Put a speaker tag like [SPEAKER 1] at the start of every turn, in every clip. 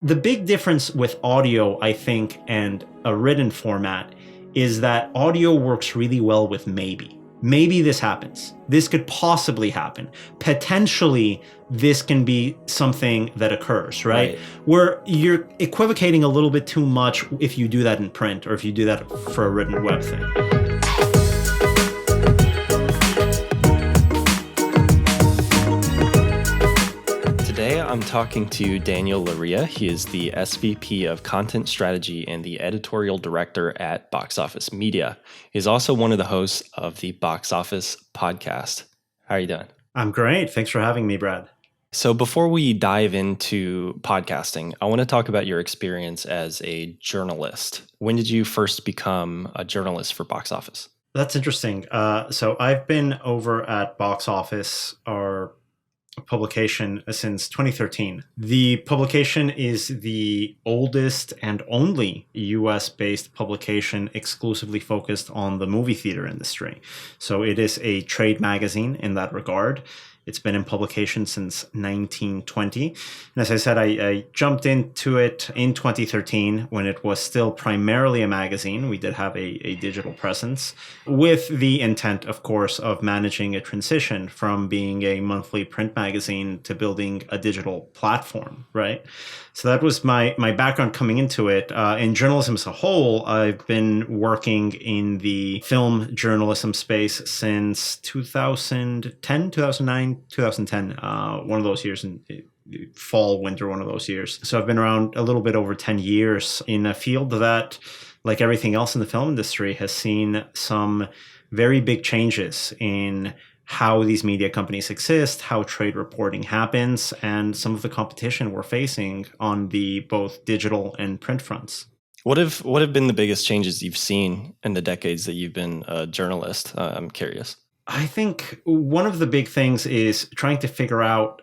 [SPEAKER 1] The big difference with audio, I think, and a written format is that audio works really well with maybe. Maybe this happens. This could possibly happen. Potentially, this can be something that occurs, right? Where you're equivocating a little bit too much if you do that in print or if you do that for a written web thing.
[SPEAKER 2] Today, I'm talking to Daniel Loria. He is the SVP of Content Strategy and the Editorial Director at Boxoffice Media. He's also one of the hosts of the Boxoffice podcast. How are you doing?
[SPEAKER 1] I'm great. Thanks for having me, Brad.
[SPEAKER 2] So before we dive into podcasting, I want to talk about your experience as a journalist. When did you first become a journalist for Boxoffice?
[SPEAKER 1] That's interesting. So I've been over at Boxoffice, our publication, since 2013. The publication is the oldest and only US-based publication exclusively focused on the movie theater industry. So it is a trade magazine in that regard. It's been in publication since 1920. And as I said, I jumped into it in 2013 when it was still primarily a magazine. We did have a digital presence with the intent, of course, of managing a transition from being a monthly print magazine to building a digital platform, right? So that was my background coming into it. In journalism as a whole, I've been working in the film journalism space since 2010, 2009, 2010, one of those years in fall, winter, one of those years. So I've been around a little bit over 10 years in a field that, like everything else in the film industry, has seen some very big changes in how these media companies exist, how trade reporting happens, and some of the competition we're facing on the both digital and print fronts.
[SPEAKER 2] What have been the biggest changes you've seen in the decades that you've been a journalist? I'm curious.
[SPEAKER 1] I think one of the big things is trying to figure out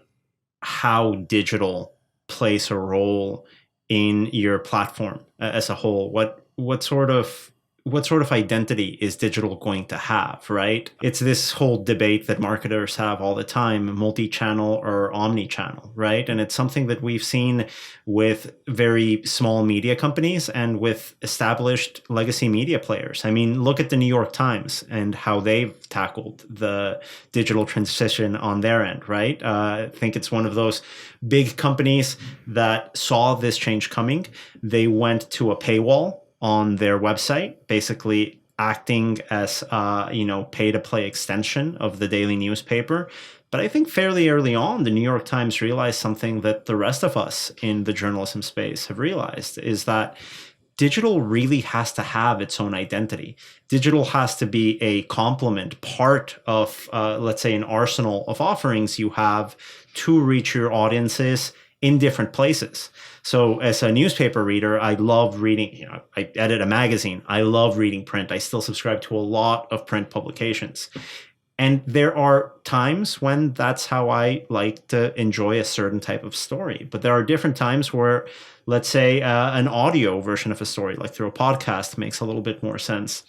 [SPEAKER 1] how digital plays a role in your platform as a whole. What sort of identity is digital going to have, right? It's this whole debate that marketers have all the time, multi-channel or omni-channel, right? And it's something that we've seen with very small media companies and with established legacy media players. I mean, look at the New York Times and how they've tackled the digital transition on their end, right? I think it's one of those big companies that saw this change coming. They went to a paywall on their website, basically acting as pay-to-play extension of the daily newspaper. But I think fairly early on, the New York Times realized something that the rest of us in the journalism space have realized, is that digital really has to have its own identity. Digital has to be a complement, part of, let's say, an arsenal of offerings you have to reach your audiences in different places. So as a newspaper reader, I love reading, I edit a magazine. I love reading print. I still subscribe to a lot of print publications. And there are times when that's how I like to enjoy a certain type of story. But there are different times where, let's say, an audio version of a story, like through a podcast, makes a little bit more sense.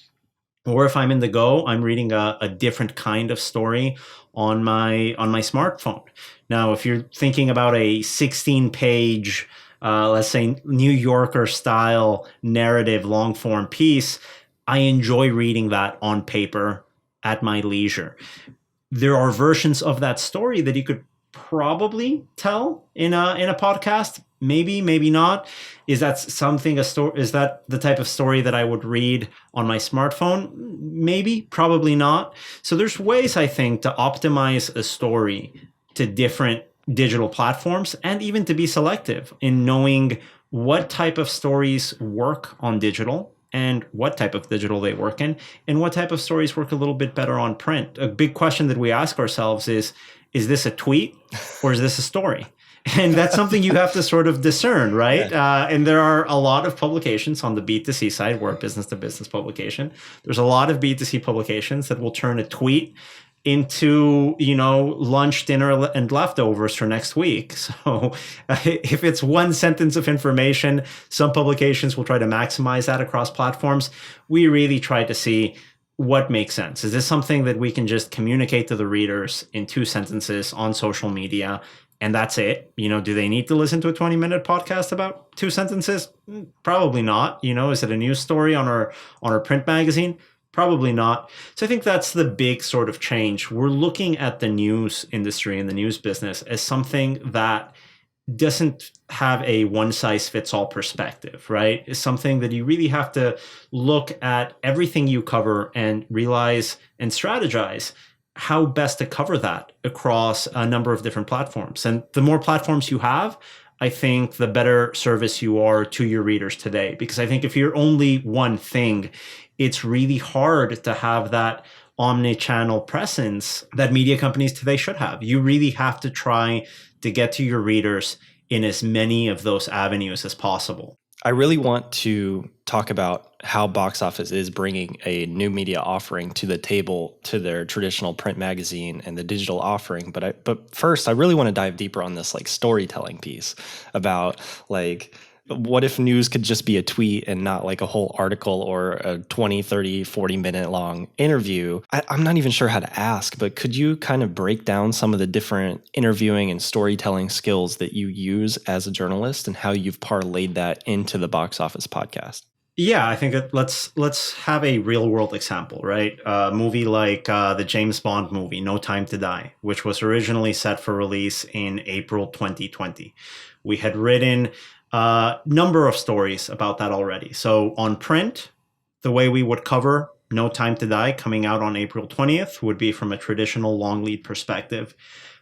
[SPEAKER 1] Or if I'm in the go, I'm reading a different kind of story on my smartphone. Now, if you're thinking about a 16-page, let's say, New Yorker style narrative long form piece, I enjoy reading that on paper at my leisure. There are versions of that story that you could probably tell in a podcast. Maybe, maybe not. Is that is that the type of story that I would read on my smartphone? Maybe, probably not. So there's ways, I think, to optimize a story to different digital platforms, and even to be selective in knowing what type of stories work on digital and what type of digital they work in, and what type of stories work a little bit better on print. A big question that we ask ourselves is this a tweet or is this a story? And that's something you have to sort of discern, right? Yeah. And there are a lot of publications on the B2C side. We're a business-to-business publication. There's a lot of B2C publications that will turn a tweet into, lunch, dinner, and leftovers for next week. So if it's one sentence of information, some publications will try to maximize that across platforms. We really try to see what makes sense. Is this something that we can just communicate to the readers in 2 sentences on social media and that's it. Do they need to listen to a 20-minute podcast about two sentences? Probably not. Is it a news story on our print magazine? Probably not. So I think that's the big sort of change. We're looking at the news industry and the news business as something that doesn't have a one size fits all perspective, right? It's something that you really have to look at everything you cover and realize and strategize how best to cover that across a number of different platforms. And the more platforms you have, I think the better service you are to your readers today. Because I think if you're only one thing, it's really hard to have that omni-channel presence that media companies today should have. You really have to try to get to your readers in as many of those avenues as possible.
[SPEAKER 2] I really want to talk about how Box Office is bringing a new media offering to the table, to their traditional print magazine and the digital offering. But first, I really want to dive deeper on this storytelling piece about what if news could just be a tweet and not a whole article or a 20, 30, 40-minute long interview? I'm not even sure how to ask, but could you kind of break down some of the different interviewing and storytelling skills that you use as a journalist and how you've parlayed that into the Box Office podcast?
[SPEAKER 1] Yeah, I think that let's have a real world example, right? A movie like the James Bond movie, No Time to Die, which was originally set for release in April 2020. We had written number of stories about that already. So on print, the way we would cover No Time to Die coming out on April 20th would be from a traditional long lead perspective.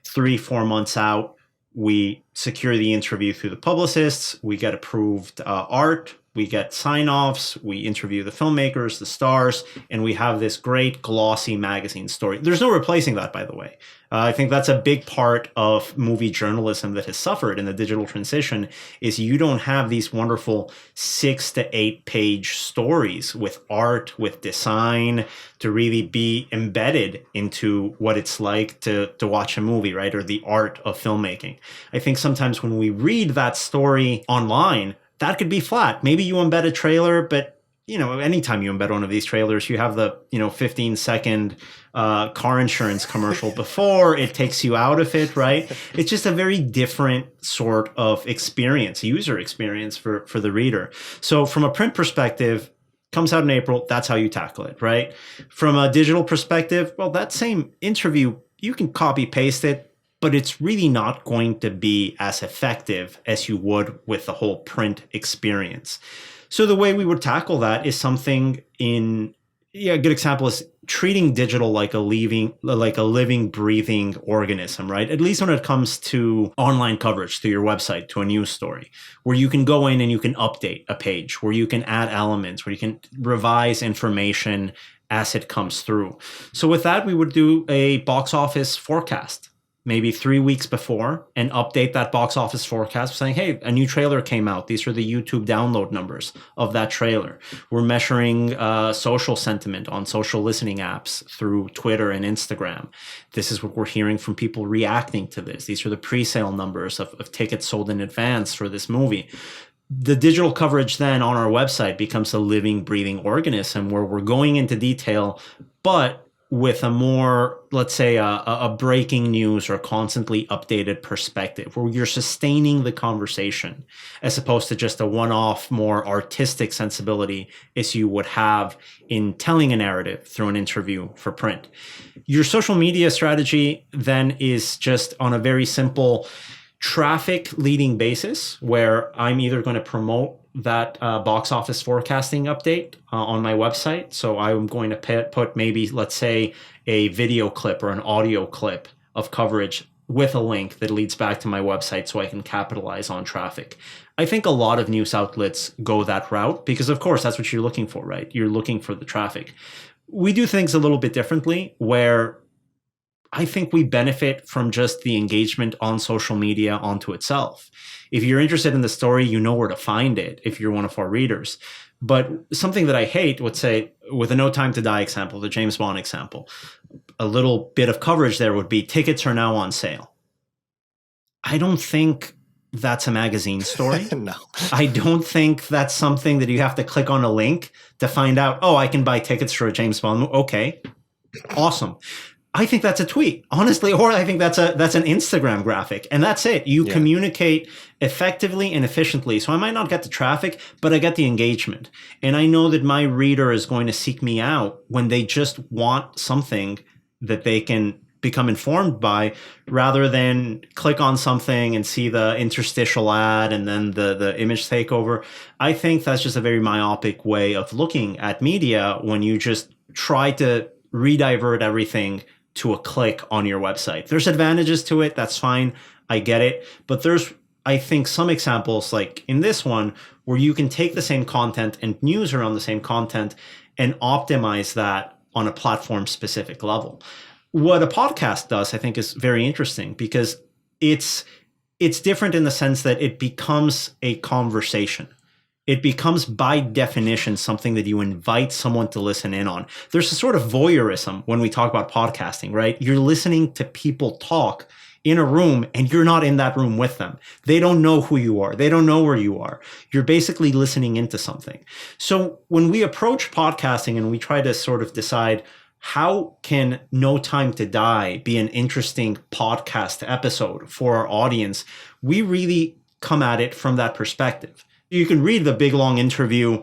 [SPEAKER 1] 3-4 months out, we secure the interview through the publicists, we get approved art, we get sign-offs, we interview the filmmakers, the stars, and we have this great glossy magazine story. There's no replacing that, by the way. I think that's a big part of movie journalism that has suffered in the digital transition is you don't have these wonderful 6 to 8 page stories with art, with design to really be embedded into what it's like to watch a movie, right? Or the art of filmmaking. I think sometimes when we read that story online, that could be flat. Maybe you embed a trailer, but anytime you embed one of these trailers, you have the 15-second car insurance commercial before it takes you out of it, right? It's just a very different sort of experience, user experience for the reader. So from a print perspective, comes out in April, that's how you tackle it, right? From a digital perspective, well, that same interview, you can copy paste it, but it's really not going to be as effective as you would with the whole print experience. So the way we would tackle that is something a good example is treating digital like a living, breathing organism, right? At least when it comes to online coverage to your website, to a news story, where you can go in and you can update a page, where you can add elements, where you can revise information as it comes through. So with that, we would do a box office forecast, maybe 3 weeks before, and update that box office forecast saying, hey, a new trailer came out. These are the YouTube download numbers of that trailer. We're measuring social sentiment on social listening apps through Twitter and Instagram. This is what we're hearing from people reacting to this. These are the pre-sale numbers of tickets sold in advance for this movie. The digital coverage then on our website becomes a living, breathing organism where we're going into detail, but with a more, let's say, a breaking news or constantly updated perspective, where you're sustaining the conversation as opposed to just a one-off, more artistic sensibility as you would have in telling a narrative through an interview for print. Your social media strategy then is just on a very simple traffic leading basis, where I'm either going to promote that box office forecasting update on my website. So I'm going to put maybe, let's say, a video clip or an audio clip of coverage with a link that leads back to my website so I can capitalize on traffic. I think a lot of news outlets go that route because, of course, that's what you're looking for, right? You're looking for the traffic. We do things a little bit differently, where I think we benefit from just the engagement on social media onto itself. If you're interested in the story, you know where to find it if you're one of our readers. But something that I hate would say, with a No Time to Die example, the James Bond example, a little bit of coverage there would be tickets are now on sale. I don't think that's a magazine story.
[SPEAKER 2] No.
[SPEAKER 1] I don't think that's something that you have to click on a link to find out, oh, I can buy tickets for a James Bond movie. Okay, awesome. I think that's a tweet, honestly, or I think that's an Instagram graphic, and that's it. You communicate effectively and efficiently. So I might not get the traffic, but I get the engagement. And I know that my reader is going to seek me out when they just want something that they can become informed by, rather than click on something and see the interstitial ad and then the image takeover. I think that's just a very myopic way of looking at media when you just try to redivert everything to a click on your website. There's advantages to it. That's fine. I get it. But there's, I think, some examples like in this one where you can take the same content and news around the same content and optimize that on a platform specific level. What a podcast does, I think, is very interesting because it's different in the sense that it becomes a conversation. It becomes, by definition, something that you invite someone to listen in on. There's a sort of voyeurism when we talk about podcasting, right? You're listening to people talk in a room and you're not in that room with them. They don't know who you are. They don't know where you are. You're basically listening into something. So when we approach podcasting and we try to sort of decide how can No Time to Die be an interesting podcast episode for our audience, we really come at it from that perspective. You can read the big long interview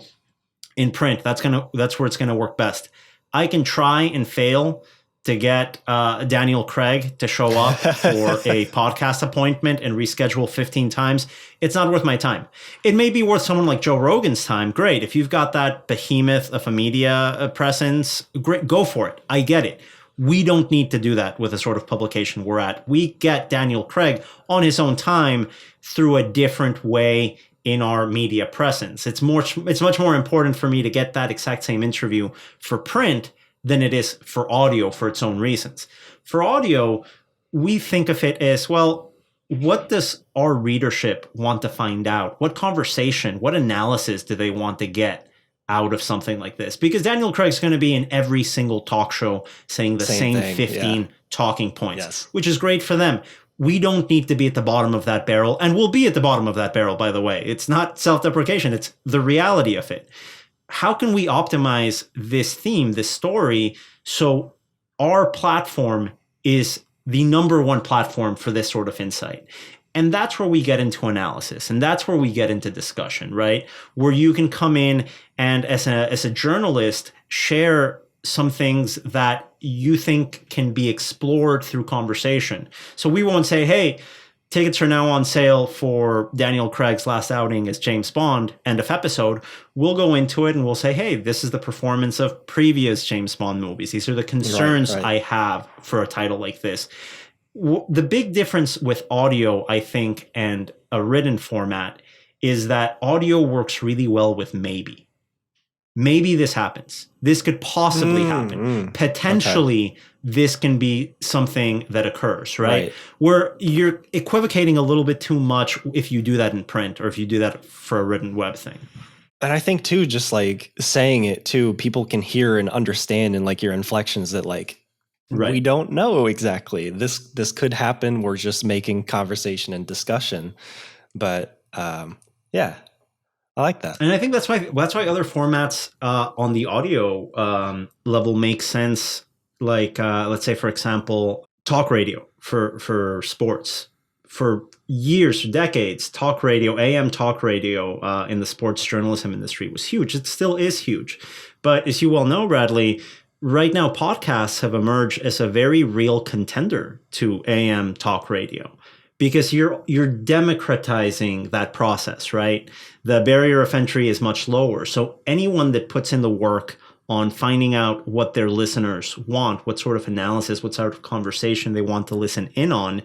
[SPEAKER 1] in print. That's where it's gonna work best. I can try and fail to get Daniel Craig to show up for a podcast appointment and reschedule 15 times. It's not worth my time. It may be worth someone like Joe Rogan's time. Great. If you've got that behemoth of a media presence, great, go for it. I get it. We don't need to do that with the sort of publication we're at. We get Daniel Craig on his own time through a different way in our media presence. It's much more important for me to get that exact same interview for print than it is for audio for its own reasons. For audio, we think of it as, well, what does our readership want to find out? What conversation, what analysis do they want to get out of something like this? Because Daniel Craig's going to be in every single talk show saying the same thing, 15 talking points, which is great for them. We don't need to be at the bottom of that barrel, and we'll be at the bottom of that barrel, by the way. It's not self-deprecation, it's the reality of it. How can we optimize this theme, this story, so our platform is the number one platform for this sort of insight? And that's where we get into analysis, and that's where we get into discussion, right? Where you can come in and as a journalist share some things that you think can be explored through conversation. So we won't say, hey, tickets are now on sale for Daniel Craig's last outing as James Bond, end of episode. We'll go into it and we'll say, hey, this is the performance of previous James Bond movies. These are the concerns I have for a title like this. The big difference with audio, I think, and a written format is that audio works really well with maybe. Maybe this happens. This could possibly happen. Potentially, this can be something that occurs, right? Where you're equivocating a little bit too much if you do that in print or if you do that for a written web thing.
[SPEAKER 2] And I think too, just like saying it too, people can hear and understand in like your inflections that like, we don't know exactly. This could happen. We're just making conversation and discussion. But yeah. I like that.
[SPEAKER 1] And I think that's why other formats on the audio level make sense. Like, let's say, for example, talk radio for sports. For years, for decades, talk radio, AM talk radio in the sports journalism industry was huge. It still is huge. But as you well know, Bradley, right now podcasts have emerged as a very real contender to AM talk radio. Because you're democratizing that process, right? The barrier of entry is much lower. So anyone that puts in the work on finding out what their listeners want, what sort of analysis, what sort of conversation they want to listen in on,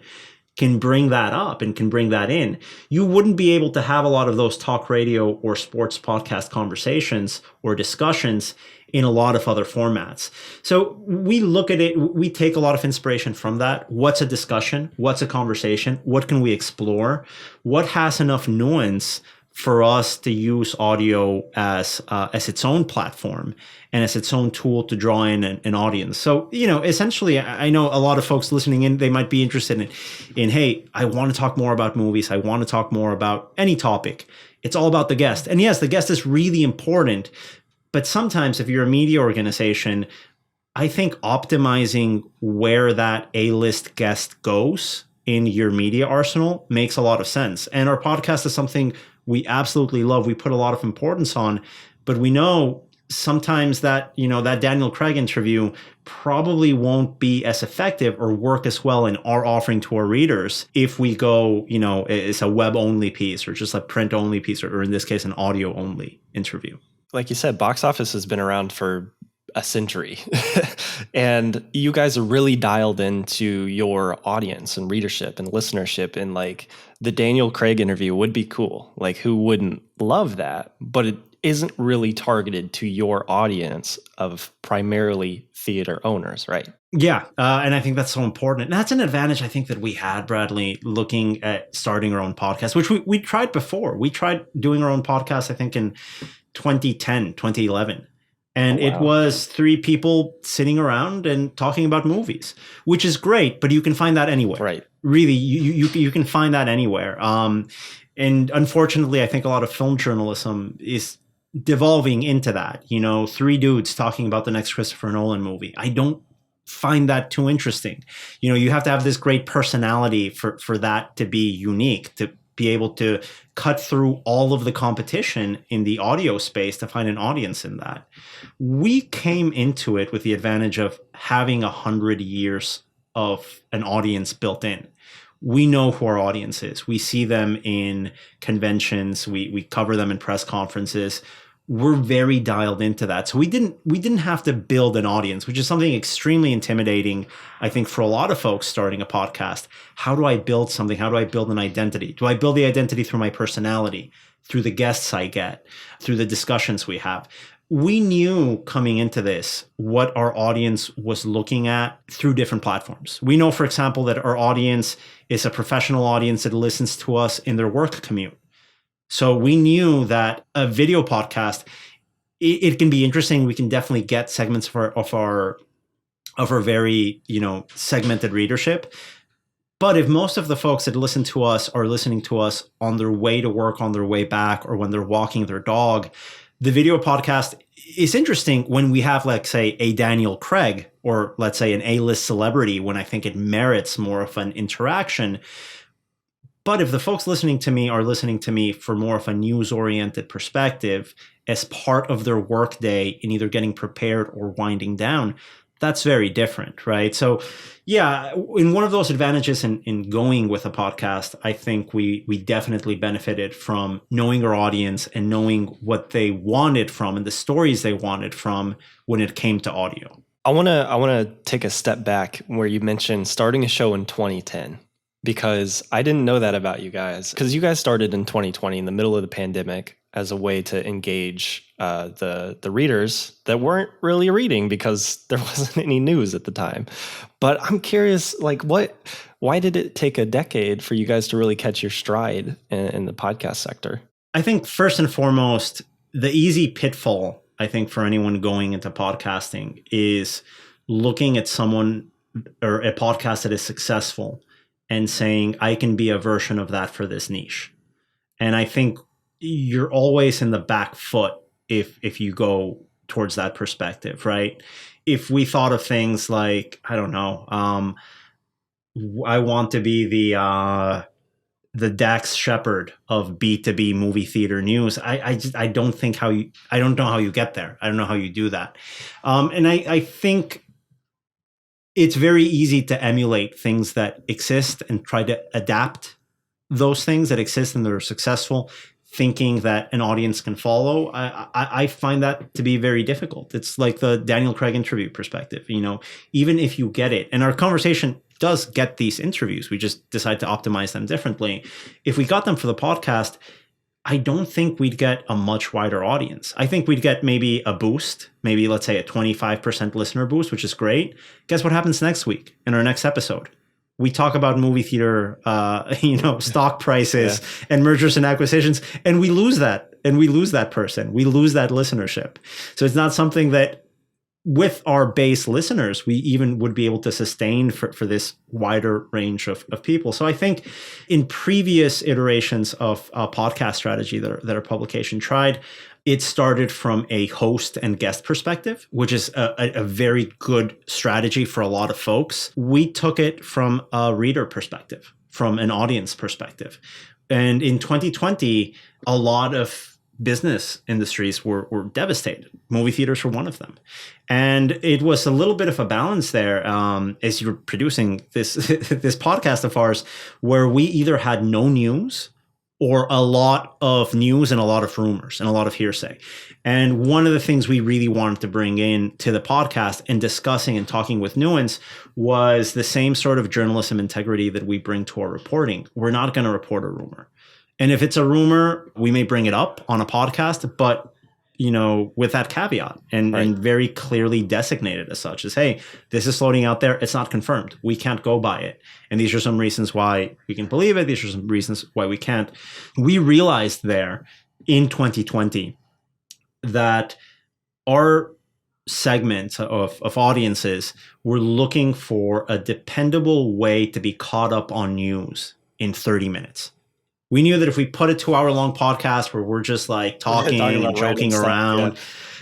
[SPEAKER 1] can bring that up and can bring that in. You wouldn't be able to have a lot of those talk radio or sports podcast conversations or discussions in a lot of other formats. So we look at it, we take a lot of inspiration from that. What's a discussion? What's a conversation? What can we explore? What has enough nuance for us to use audio as its own platform and as its own tool to draw in an audience? So, essentially, I know a lot of folks listening in, they might be interested in, hey, I want to talk more about movies. I want to talk more about any topic. It's all about the guest. And yes, the guest is really important. But sometimes if you're a media organization, I think optimizing where that A-list guest goes in your media arsenal makes a lot of sense. And our podcast is something we absolutely love. We put a lot of importance on, but we know sometimes that, that Daniel Craig interview probably won't be as effective or work as well in our offering to our readers if we go, it's a web only piece or just a print only piece, or in this case, an audio only interview.
[SPEAKER 2] Like you said, Box Office has been around for a century and you guys are really dialed into your audience and readership and listenership, and like the Daniel Craig interview would be cool. Like, who wouldn't love that? But it isn't really targeted to your audience of primarily theater owners, right?
[SPEAKER 1] Yeah. And I think that's so important. And that's an advantage I think that we had, Bradley, looking at starting our own podcast, which we tried before. We tried doing our own podcast, I think in 2010, 2011. And It was 3 people sitting around and talking about movies, which is great, but you can find that anywhere.
[SPEAKER 2] Right.
[SPEAKER 1] Really, you can find that anywhere. And unfortunately, I think a lot of film journalism is devolving into that. 3 dudes talking about the next Christopher Nolan movie. I don't find that too interesting. You have to have this great personality for that to be unique, to be able to cut through all of the competition in the audio space to find an audience in that. We came into it with the advantage of having 100 years of an audience built in. We know who our audience is. We see them in conventions. We cover them in press conferences. We're very dialed into that. So we didn't have to build an audience, which is something extremely intimidating, I think, for a lot of folks starting a podcast. How do I build something? How do I build an identity? Do I build the identity through my personality, through the guests I get, through the discussions we have? We knew coming into this what our audience was looking at through different platforms. We know, for example, that our audience is a professional audience that listens to us in their work commute. So we knew that a video podcast, it can be interesting. We can definitely get segments of our very, segmented readership. But if most of the folks that listen to us are listening to us on their way to work, on their way back, or when they're walking their dog, the video podcast is interesting when we have, like, say, a Daniel Craig, or let's say an A-list celebrity, when I think it merits more of an interaction. But if the folks listening to me are listening to me for more of a news-oriented perspective as part of their workday in either getting prepared or winding down, that's very different, right? So yeah, in one of those advantages in going with a podcast, I think we definitely benefited from knowing our audience and knowing what they wanted from and the stories they wanted from when it came to audio.
[SPEAKER 2] I want to take a step back where you mentioned starting a show in 2010. Because I didn't know that about you guys. Because you guys started in 2020 in the middle of the pandemic as a way to engage the readers that weren't really reading because there wasn't any news at the time. But I'm curious, like, why did it take a decade for you guys to really catch your stride in the podcast sector?
[SPEAKER 1] I think first and foremost, the easy pitfall, I think, for anyone going into podcasting is looking at someone or a podcast that is successful and saying, I can be a version of that for this niche. And I think you're always in the back foot if you go towards that perspective, right? If we thought of things like, I don't know, I want to be the Dax Shepard of B2B movie theater news. I don't know how you get there. I don't know how you do that. And I think it's very easy to emulate things that exist and try to adapt those things that exist and that are successful, thinking that an audience can follow. I find that to be very difficult. It's like the Daniel Craig interview perspective. Even if you get it, and our conversation does get these interviews, we just decide to optimize them differently. If we got them for the podcast, I don't think we'd get a much wider audience. I think we'd get maybe a boost, maybe let's say a 25% listener boost, which is great. Guess what happens next week in our next episode? We talk about movie theater, stock prices and mergers and acquisitions, and we lose that. And we lose that person. We lose that listenership. So it's not something that with our base listeners, we even would be able to sustain for this wider range of people. So I think in previous iterations of podcast strategy that our publication tried, it started from a host and guest perspective, which is a very good strategy for a lot of folks. We took it from a reader perspective, from an audience perspective. And in 2020, a lot of business industries were devastated. Movie theaters were one of them. And it was a little bit of a balance there as you're producing this this podcast of ours, where we either had no news or a lot of news and a lot of rumors and a lot of hearsay. And one of the things we really wanted to bring in to the podcast and discussing and talking with Nuance was the same sort of journalism integrity that we bring to our reporting. We're not going to report a rumor. And if it's a rumor, we may bring it up on a podcast, but with that caveat and very clearly designated as such as, hey, this is floating out there. It's not confirmed. We can't go by it. And these are some reasons why we can believe it. These are some reasons why we can't. We realized there in 2020 that our segments of audiences were looking for a dependable way to be caught up on news in 30 minutes. We knew that if we put a 2-hour-long podcast where we're just like talking and joking around,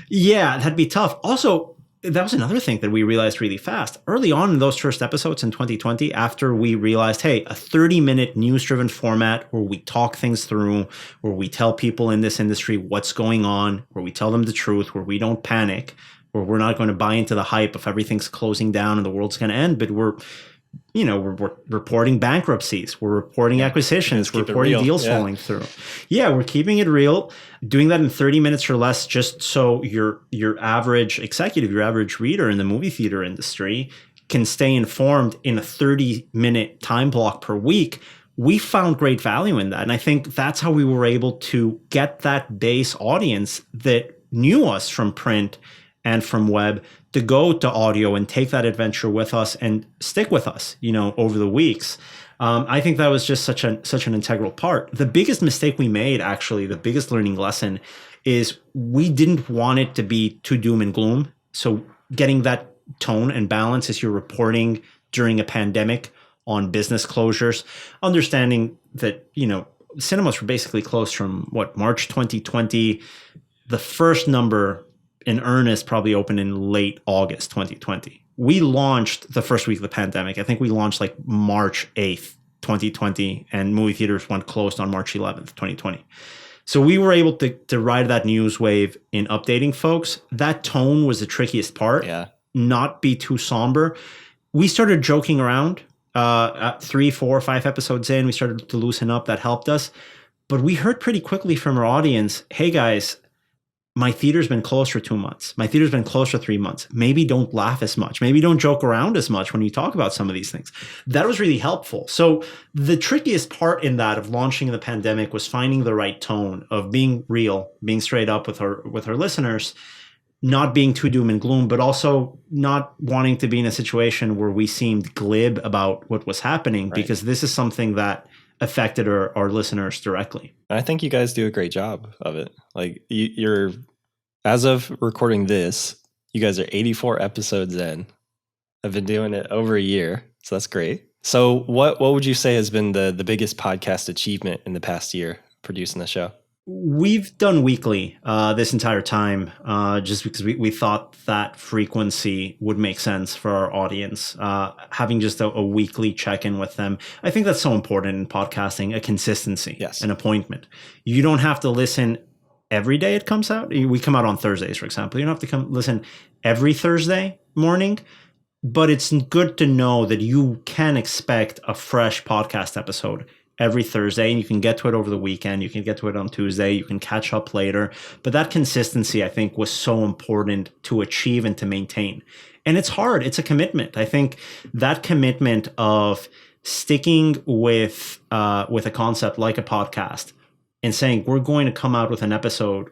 [SPEAKER 1] that'd be tough. Also, that was another thing that we realized really fast. Early on in those first episodes in 2020, after we realized, hey, a 30-minute news-driven format where we talk things through, where we tell people in this industry what's going on, where we tell them the truth, where we don't panic, where we're not going to buy into the hype of everything's closing down and the world's going to end, but we're reporting bankruptcies, we're reporting acquisitions, we're reporting deals falling through. Yeah, we're keeping it real, doing that in 30 minutes or less, just so your average executive, your average reader in the movie theater industry can stay informed in a 30-minute time block per week. We found great value in that. And I think that's how we were able to get that base audience that knew us from print and from web to go to audio and take that adventure with us and stick with us, over the weeks. I think that was just such an integral part. The biggest mistake we made, actually, the biggest learning lesson, is we didn't want it to be too doom and gloom. So getting that tone and balance as you're reporting during a pandemic on business closures, understanding that, cinemas were basically closed from March 2020. The first number in earnest probably opened in late August 2020. We launched the first week of the pandemic. I think we launched like March 8th, 2020, and movie theaters went closed on March 11th, 2020. So we were able to ride that news wave in updating folks. That tone was the trickiest part.
[SPEAKER 2] Yeah.
[SPEAKER 1] Not be too somber. We started joking around at 3, 4, 5 episodes in. We started to loosen up. That helped us. But we heard pretty quickly from our audience, hey guys, my theater's been closed for 2 months. My theater's been closed for 3 months. Maybe don't laugh as much. Maybe don't joke around as much when you talk about some of these things. That was really helpful. So the trickiest part in that of launching in the pandemic was finding the right tone of being real, being straight up with our listeners, not being too doom and gloom, but also not wanting to be in a situation where we seemed glib about what was happening, because this is something that affected our listeners directly.
[SPEAKER 2] I think you guys do a great job of it. Like you're, as of recording this, you guys are 84 episodes in. I've been doing it over a year, so that's great. So what would you say has been the biggest podcast achievement in the past year producing the show?
[SPEAKER 1] We've done weekly this entire time, just because we thought that frequency would make sense for our audience. Having just a weekly check-in with them. I think that's so important in podcasting, a consistency, an appointment. You don't have to listen every day it comes out. We come out on Thursdays, for example. You don't have to listen every Thursday morning, but it's good to know that you can expect a fresh podcast episode every Thursday, and you can get to it over the weekend. You can get to it on Tuesday. You can catch up later. But that consistency, I think, was so important to achieve and to maintain. And it's hard. It's a commitment. I think that commitment of sticking with a concept like a podcast and saying we're going to come out with an episode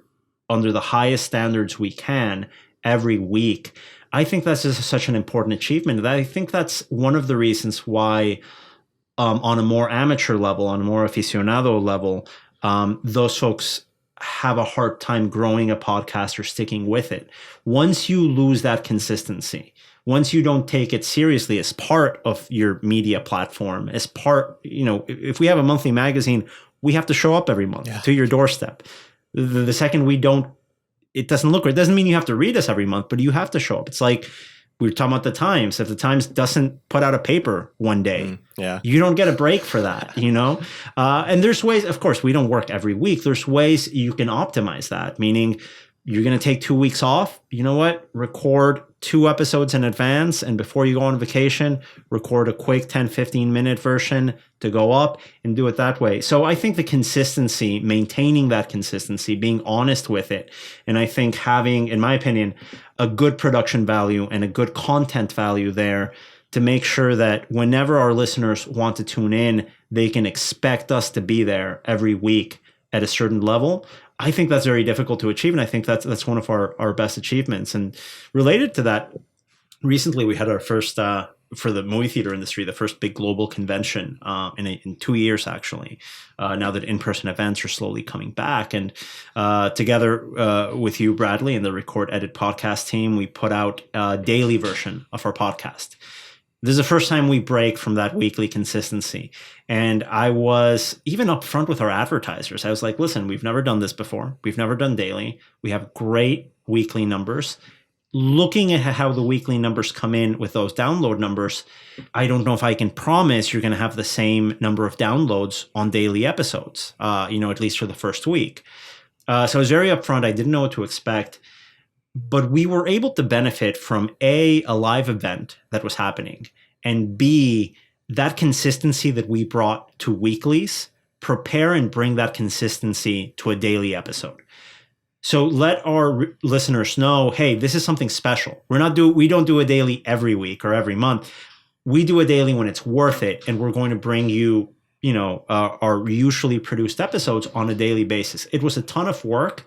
[SPEAKER 1] under the highest standards we can every week, I think that's just such an important achievement. I think that's one of the reasons why on a more amateur level, on a more aficionado level, those folks have a hard time growing a podcast or sticking with it. Once you lose that consistency, once you don't take it seriously as part of your media platform, as part, if we have a monthly magazine, we have to show up every month to your doorstep. The second we don't, it doesn't look right. It doesn't mean you have to read us every month, but you have to show up. It's like we were talking about the Times. If the Times doesn't put out a paper one day, you don't get a break for that, And there's ways, of course, we don't work every week. There's ways you can optimize that, meaning you're going to take 2 weeks off. You know what? Record 2 episodes in advance. And before you go on vacation, record a quick 10, 15-minute version to go up and do it that way. So I think the consistency, maintaining that consistency, being honest with it. And I think having, in my opinion, a good production value and a good content value there to make sure that whenever our listeners want to tune in, they can expect us to be there every week at a certain level. I think that's very difficult to achieve. And I think that's one of our best achievements. And related to that, recently we had our first, for the movie theater industry, the first big global convention in 2 years, actually, now that in-person events are slowly coming back. And together with you, Bradley, and the Record Edit podcast team, we put out a daily version of our podcast. This is the first time we break from that weekly consistency. And I was even upfront with our advertisers. I was like, listen, we've never done this before. We've never done daily. We have great weekly numbers. Looking at how the weekly numbers come in with those download numbers, I don't know if I can promise you're going to have the same number of downloads on daily episodes, at least for the first week. So I was very upfront. I didn't know what to expect. But we were able to benefit from a live event that was happening, and B, that consistency that we brought to weeklies, prepare and bring that consistency to a daily episode. So let our listeners know, hey, this is something special. We don't do a daily every week or every month. We do a daily when it's worth it, and we're going to bring you, our usually produced episodes on a daily basis. It was a ton of work.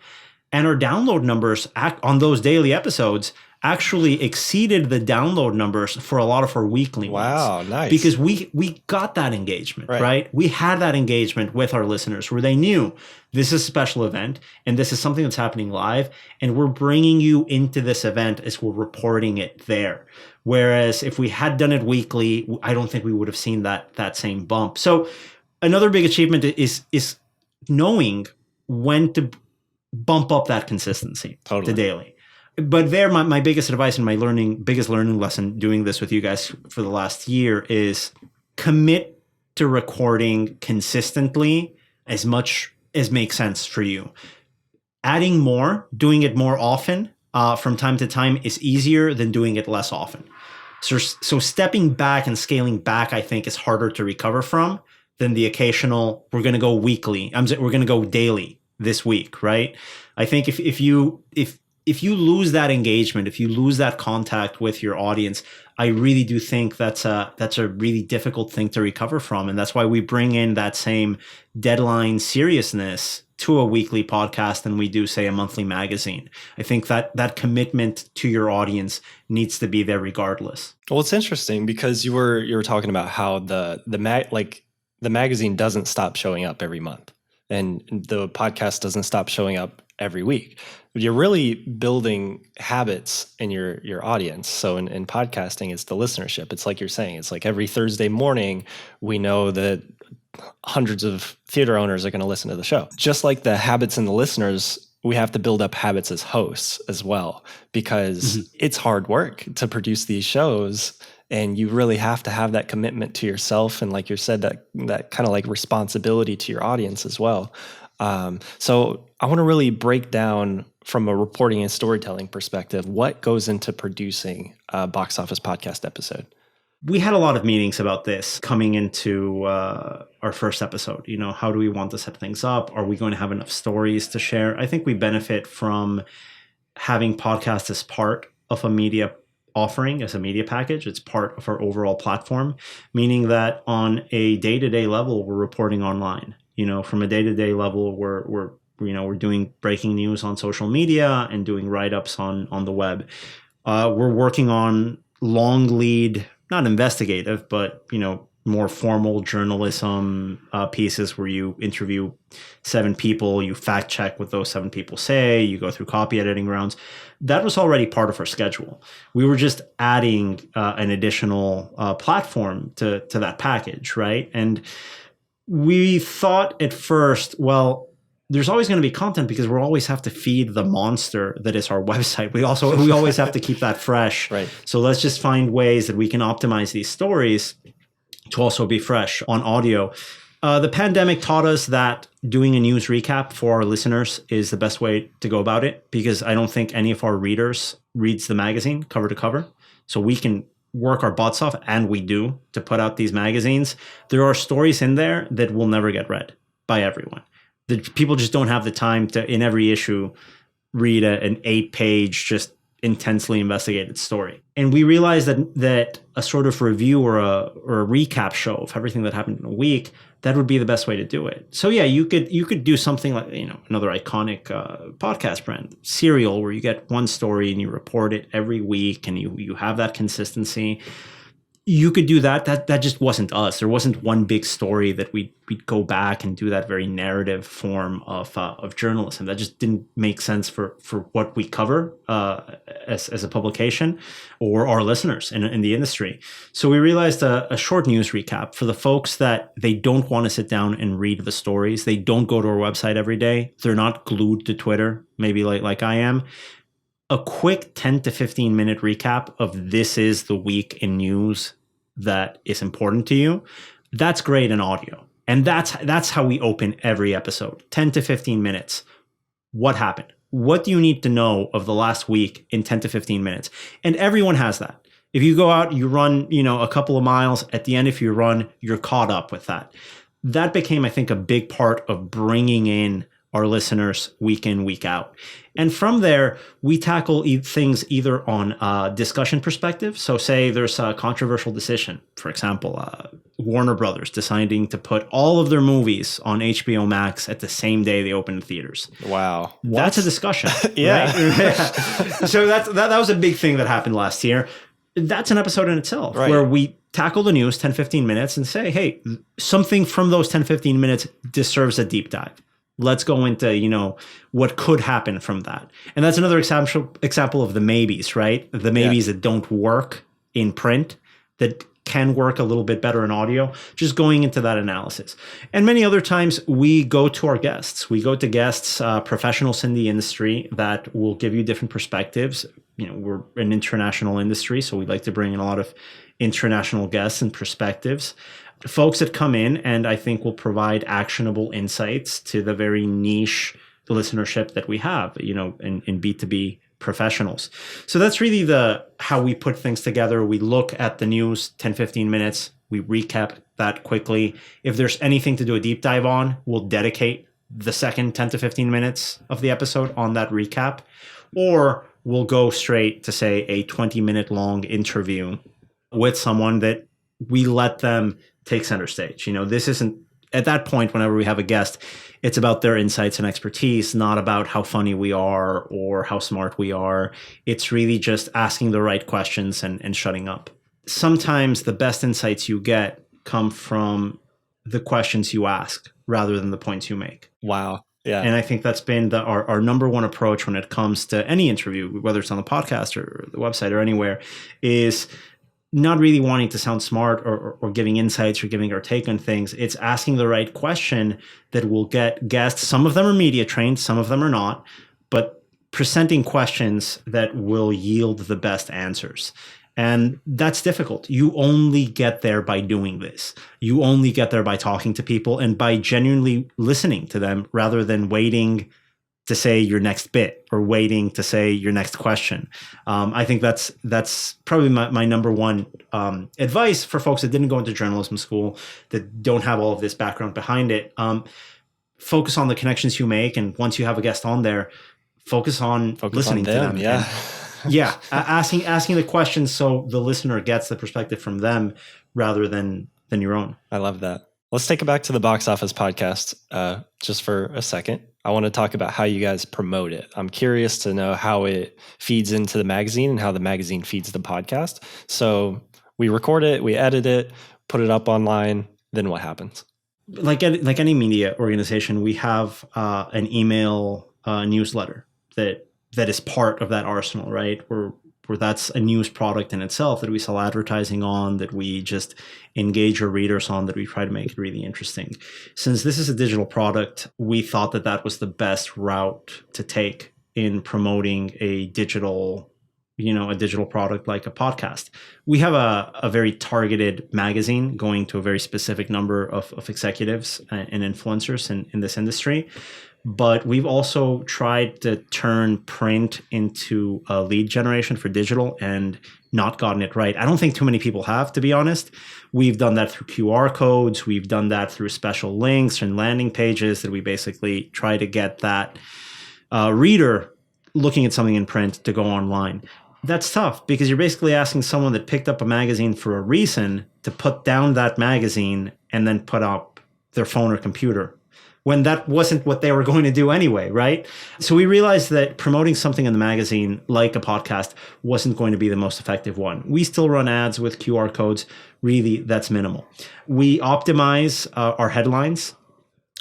[SPEAKER 1] And our download numbers on those daily episodes actually exceeded the download numbers for a lot of our weekly ones.
[SPEAKER 2] Wow, nice.
[SPEAKER 1] Because we got that engagement, right? We had that engagement with our listeners where they knew this is a special event and this is something that's happening live, and we're bringing you into this event as we're reporting it there. Whereas if we had done it weekly, I don't think we would have seen that same bump. So another big achievement is knowing when to bump up that consistency to daily. But there, my biggest advice and my biggest learning lesson doing this with you guys for the last year is commit to recording consistently as much as makes sense for you. Adding more, doing it more often from time to time is easier than doing it less often. So stepping back and scaling back, I think, is harder to recover from than the occasional, we're going to go weekly. We're going to go daily this week, right? I think if you lose that engagement, if you lose that contact with your audience, I really do think that's a really difficult thing to recover from. And that's why we bring in that same deadline seriousness to a weekly podcast than we do, say, a monthly magazine. I think that commitment to your audience needs to be there regardless.
[SPEAKER 2] Well, it's interesting because you were talking about how the magazine doesn't stop showing up every month, and the podcast doesn't stop showing up every week. You're really building habits in your audience. So in podcasting, it's the listenership. It's like you're saying, it's like every Thursday morning, we know that hundreds of theater owners are going to listen to the show. Just like the habits in the listeners, we have to build up habits as hosts as well, because it's hard work to produce these shows. And you really have to have that commitment to yourself. And like you said, that kind of like responsibility to your audience as well. So I want to really break down from a reporting and storytelling perspective, what goes into producing a box office podcast episode.
[SPEAKER 1] We had a lot of meetings about this coming into our first episode. How do we want to set things up? Are we going to have enough stories to share? I think we benefit from having podcasts as part of a media offering, as a media package. It's part of our overall platform, meaning that on a day-to-day level, we're reporting online. From a day-to-day level, we're doing breaking news on social media and doing write-ups on the web. We're working on long lead, not investigative, but more formal journalism pieces where you interview 7 people, you fact check what those 7 people say, you go through copy editing rounds. That was already part of our schedule. We were just adding an additional platform to that package, right? And we thought at first, well, there's always going to be content because we always have to feed the monster that is our website. We always have to keep that fresh.
[SPEAKER 2] Right.
[SPEAKER 1] So let's just find ways that we can optimize these stories to also be fresh on audio. The pandemic taught us that doing a news recap for our listeners is the best way to go about it, because I don't think any of our readers reads the magazine cover to cover. So we can work our butts off, and we do, to put out these magazines. There are stories in there that will never get read by everyone. The people just don't have the time to, in every issue, read an 8-page, just intensely investigated story. And we realized that a sort of review or a recap show of everything that happened in a week, that would be the best way to do it. So yeah, you could do something like, another iconic podcast brand, Serial, where you get one story and you report it every week and you have that consistency. You could do that. That just wasn't us. There wasn't one big story that we'd go back and do that very narrative form of journalism. That just didn't make sense for what we cover as a publication or our listeners in the industry. So we realized a short news recap for the folks that they don't want to sit down and read the stories. They don't go to our website every day. They're not glued to Twitter, maybe like I am. A quick 10 to 15 minute recap of this is the week in news that is important to you. That's great in audio. And that's how we open every episode. 10 to 15 minutes. What happened? What do you need to know of the last week in 10 to 15 minutes? And everyone has that. If you go out, you run, a couple of miles, at the end, if you run, you're caught up with that. That became, I think, a big part of bringing in our listeners week in, week out. And from there, we tackle things either on a discussion perspective. So say there's a controversial decision, for example, Warner Brothers deciding to put all of their movies on HBO Max at the same day they open in theaters.
[SPEAKER 2] Wow.
[SPEAKER 1] That's a discussion.
[SPEAKER 2] Yeah.
[SPEAKER 1] Right? So that was a big thing that happened last year. That's an episode in itself, right, where we tackle the news 10, 15 minutes and say, hey, something from those 10, 15 minutes deserves a deep dive. Let's go into, what could happen from that. And that's another example of the maybes, right? The maybes that don't work in print, that can work a little bit better in audio, just going into that analysis. And many other times we go to our guests. We go to guests, professionals in the industry that will give you different perspectives. We're an international industry, so we like to bring in a lot of international guests and perspectives. Folks that come in and I think will provide actionable insights to the very niche listenership that we have, in B2B professionals. So that's really how we put things together. We look at the news 10, 15 minutes. We recap that quickly. If there's anything to do a deep dive on, we'll dedicate the second 10 to 15 minutes of the episode on that recap, or we'll go straight to, say, a 20-minute long interview with someone that we let them take center stage. This isn't, at that point, whenever we have a guest, it's about their insights and expertise, not about how funny we are or how smart we are. It's really just asking the right questions and shutting up. Sometimes the best insights you get come from the questions you ask rather than the points you make.
[SPEAKER 2] Wow. Yeah.
[SPEAKER 1] And I think that's been our number one approach when it comes to any interview, whether it's on the podcast or the website or anywhere, is not really wanting to sound smart or giving insights or giving our take on things. It's asking the right question that will get guests. Some of them are media trained, some of them are not, but presenting questions that will yield the best answers. And that's difficult. You only get there by doing this. You only get there by talking to people and by genuinely listening to them rather than waiting to say your next bit or waiting to say your next question. I think that's probably my number one advice for folks that didn't go into journalism school, that don't have all of this background behind it. Focus on the connections you make, and once you have a guest on there, focus on listening to them.
[SPEAKER 2] Yeah.
[SPEAKER 1] Asking the questions so the listener gets the perspective from them rather than your own.
[SPEAKER 2] I love that. Let's take it back to the Box Office podcast just for a second. I want to talk about how you guys promote it. I'm curious to know how it feeds into the magazine and how the magazine feeds the podcast. So we record it, we edit it, put it up online, then what happens?
[SPEAKER 1] Like any media organization, we have an email newsletter that is part of that arsenal, right? Where that's a news product in itself that we sell advertising on, that we just engage our readers on, that we try to make it really interesting. Since this is a digital product, we thought that that was the best route to take in promoting a digital product like a podcast. We have a very targeted magazine going to a very specific number of executives and influencers in this industry. But we've also tried to turn print into a lead generation for digital and not gotten it right. I don't think too many people have, to be honest. We've done that through QR codes. We've done that through special links and landing pages that we basically try to get that reader looking at something in print to go online. That's tough because you're basically asking someone that picked up a magazine for a reason to put down that magazine and then put up their phone or computer, when that wasn't what they were going to do anyway, right? So we realized that promoting something in the magazine, like a podcast, wasn't going to be the most effective one. We still run ads with QR codes. Really, that's minimal. We optimize our headlines.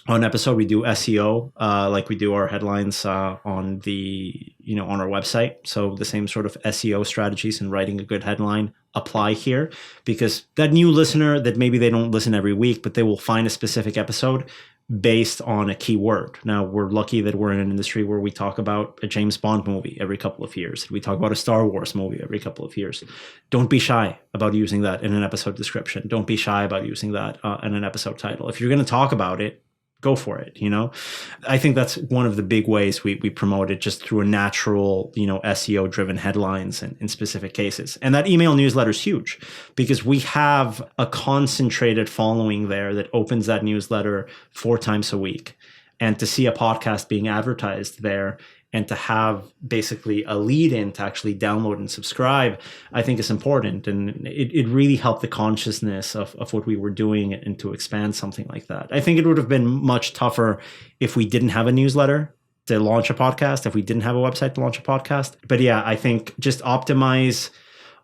[SPEAKER 1] On episode, we do SEO, like we do our headlines on our website. So the same sort of SEO strategies and writing a good headline apply here, because that new listener that maybe they don't listen every week, but they will find a specific episode based on a keyword. Now, we're lucky that we're in an industry where we talk about a James Bond movie every couple of years. We talk about a Star Wars movie every couple of years. Don't be shy about using that in an episode description. Don't be shy about using that in an episode title. If you're going to talk about it, go for it. I think that's one of the big ways we promote it, just through a natural, SEO driven headlines in specific cases. And that email newsletter is huge because we have a concentrated following there that opens that newsletter 4 times a week. And to see a podcast being advertised there and to have basically a lead in to actually download and subscribe, I think is important. And it really helped the consciousness of what we were doing and to expand something like that. I think it would have been much tougher if we didn't have a newsletter to launch a podcast, if we didn't have a website to launch a podcast. But yeah, I think just optimize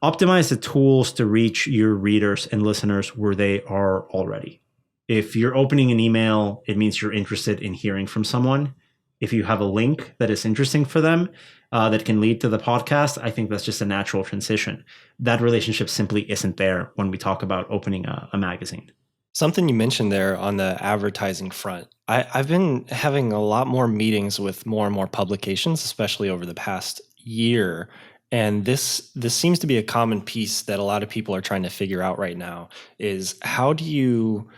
[SPEAKER 1] the tools to reach your readers and listeners where they are already. If you're opening an email, it means you're interested in hearing from someone. If you have a link that is interesting for them, that can lead to the podcast, I think that's just a natural transition. That relationship simply isn't there when we talk about opening a magazine.
[SPEAKER 2] Something you mentioned there on the advertising front. I've been having a lot more meetings with more and more publications, especially over the past year. And this seems to be a common piece that a lot of people are trying to figure out right now is how do you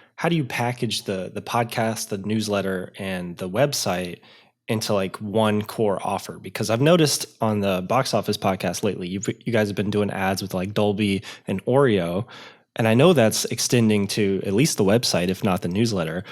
[SPEAKER 2] package the podcast, the newsletter, and the website into like one core offer? Because I've noticed on the Box Office podcast lately, you guys have been doing ads with like Dolby and Oreo, and I know that's extending to at least the website, if not the newsletter.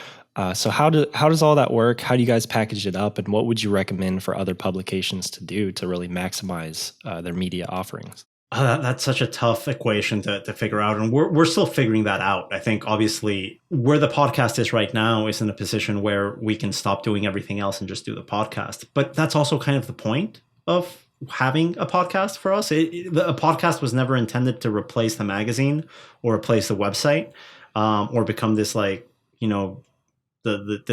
[SPEAKER 2] So how does all that work? How do you guys package it up, and what would you recommend for other publications to do to really maximize their media offerings?
[SPEAKER 1] That's such a tough equation to figure out. And we're still figuring that out. I think obviously where the podcast is right now is in a position where we can stop doing everything else and just do the podcast. But that's also kind of the point of having a podcast for us. A podcast was never intended to replace the magazine or replace the website or become this the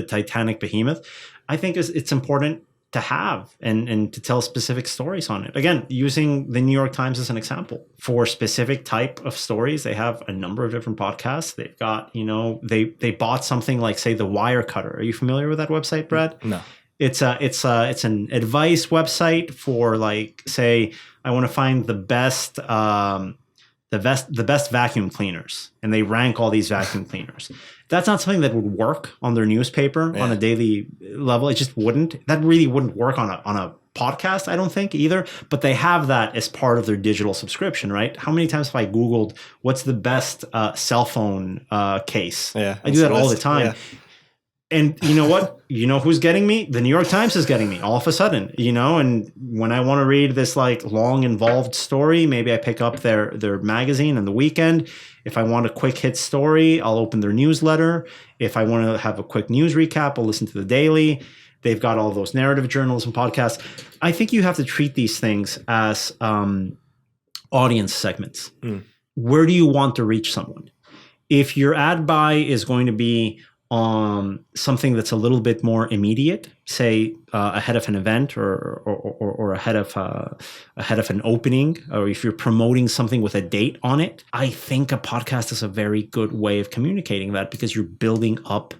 [SPEAKER 1] Titanic behemoth. I think it's important to have and to tell specific stories on it. Again, using the New York Times as an example. For specific type of stories, they have a number of different podcasts. They've got, they bought something like, say, The Wirecutter. Are you familiar with that website, Brad?
[SPEAKER 2] No.
[SPEAKER 1] It's an advice website for, like, say, I want to find the best vacuum cleaners, and they rank all these vacuum cleaners. That's not something that would work on their newspaper on a daily level. It just wouldn't. That really wouldn't work on a podcast, I don't think, either. But they have that as part of their digital subscription, right? How many times have I Googled what's the best cell phone case?
[SPEAKER 2] Yeah,
[SPEAKER 1] I do that all the time.
[SPEAKER 2] Yeah.
[SPEAKER 1] And you know what? You know who's getting me? The New York Times is getting me all of a sudden, and when I want to read this like long involved story, maybe I pick up their magazine on the weekend. If I want a quick hit story, I'll open their newsletter. If I want to have a quick news recap, I'll listen to the daily. They've got all those narrative journals and podcasts. I think you have to treat these things as audience segments. Where do you want to reach someone? If your ad buy is going to be something that's a little bit more immediate, say ahead of an event or ahead of an opening, or if you're promoting something with a date on it, I think a podcast is a very good way of communicating that, because you're building up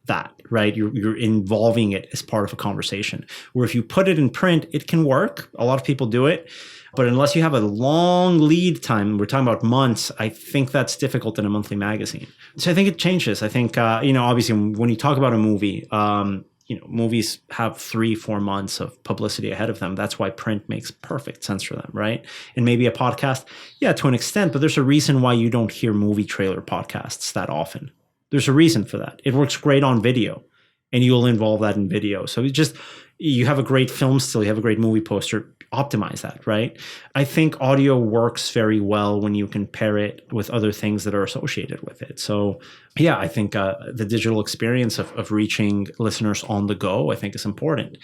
[SPEAKER 1] that, right? You're involving it as part of a conversation. Where if you put it in print, it can work. A lot of people do it. But unless you have a long lead time, we're talking about months, I think that's difficult in a monthly magazine. So I think it changes. I think, obviously when you talk about a movie, movies have 3-4 months of publicity ahead of them. That's why print makes perfect sense for them, right? And maybe a podcast, yeah, to an extent, but there's a reason why you don't hear movie trailer podcasts that often. There's a reason for that. It works great on video, and you'll involve that in video. So you have a great film still, you have a great movie poster, optimize that, right? I think audio works very well when you compare it with other things that are associated with it. So yeah, I think the digital experience of reaching listeners on the go, I think is important.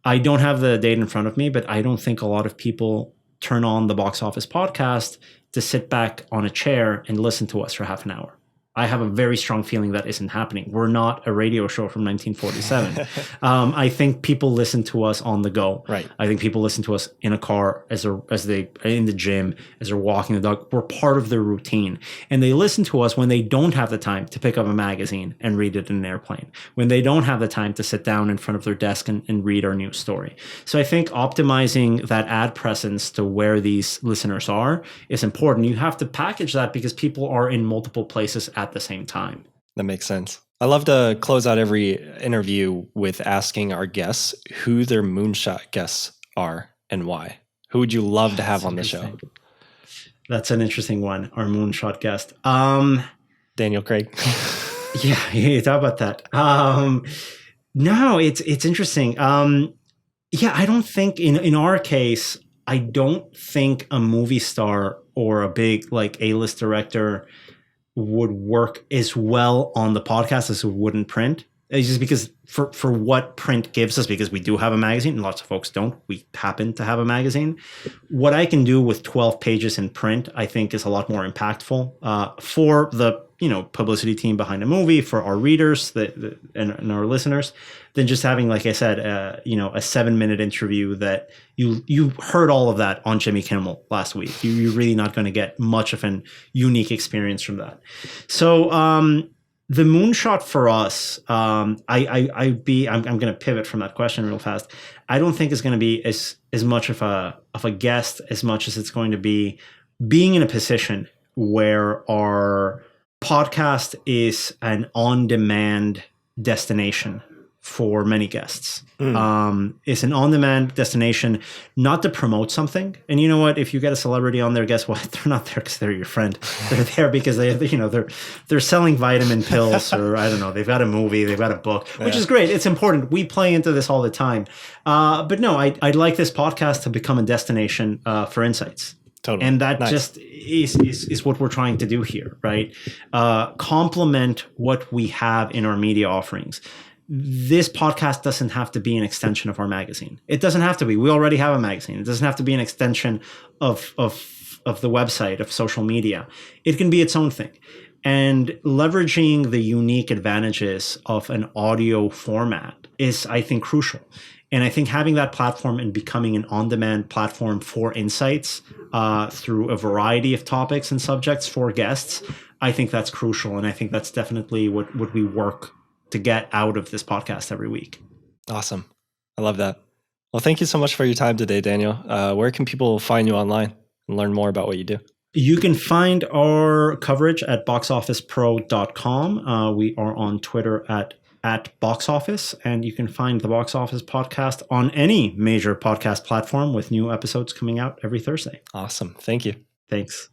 [SPEAKER 1] I don't have the data in front of me, but I don't think a lot of people turn on the Box Office podcast to sit back on a chair and listen to us for half an hour. I have a very strong feeling that isn't happening. We're not a radio show from 1947. I think people listen to us on the go.
[SPEAKER 2] Right.
[SPEAKER 1] I think people listen to us in a car, as they in the gym, as they're walking the dog. We're part of their routine, and they listen to us when they don't have the time to pick up a magazine and read it in an airplane. When they don't have the time to sit down in front of their desk and read our news story. So I think optimizing that ad presence to where these listeners are is important. You have to package that because people are in multiple places at the same time.
[SPEAKER 2] That makes sense. I love to close out every interview with asking our guests who their moonshot guests are and why. Who would you love to have on the show?
[SPEAKER 1] That's an interesting one. Our moonshot guest.
[SPEAKER 2] Daniel Craig.
[SPEAKER 1] Yeah, talk about that. No, it's interesting. Yeah, I don't think in our case, I don't think a movie star or a big like A-list director would work as well on the podcast as it would in print. It's just because for what print gives us, because we do have a magazine and lots of folks don't. We happen to have a magazine. What I can do with 12 pages in print, I think is a lot more impactful for the publicity team behind a movie, for our readers and our listeners, than just having, like I said, a 7-minute interview that you heard all of that on Jimmy Kimmel last week. You're really not going to get much of an unique experience from that. So the moonshot for us, I'm going to pivot from that question real fast. I don't think it's going to be as much of a guest as much as it's going to be being in a position where our podcast is an on-demand destination for many guests. It's an on-demand destination, not to promote something. And you know what? If you get a celebrity on there, guess what? They're not there because they're your friend. They're there because they're selling vitamin pills, or I don't know. They've got a movie, they've got a book, which is great. It's important. We play into this all the time. But no, I'd like this podcast to become a destination for insights.
[SPEAKER 2] Totally.
[SPEAKER 1] And that just is what we're trying to do here, right? Complement what we have in our media offerings. This podcast doesn't have to be an extension of our magazine. It doesn't have to be. We already have a magazine. It doesn't have to be an extension of the website, of social media. It can be its own thing. And leveraging the unique advantages of an audio format is, I think, crucial. And I think having that platform and becoming an on-demand platform for insights through a variety of topics and subjects for guests, I think that's crucial. And I think that's definitely what we work to get out of this podcast every week.
[SPEAKER 2] Awesome. I love that. Well, thank you so much for your time today, Daniel. Where can people find you online and learn more about what you do?
[SPEAKER 1] You can find our coverage at boxofficepro.com. We are on Twitter at Boxoffice, and you can find the Box Office podcast on any major podcast platform with new episodes coming out every Thursday.
[SPEAKER 2] Awesome. Thank you.
[SPEAKER 1] Thanks.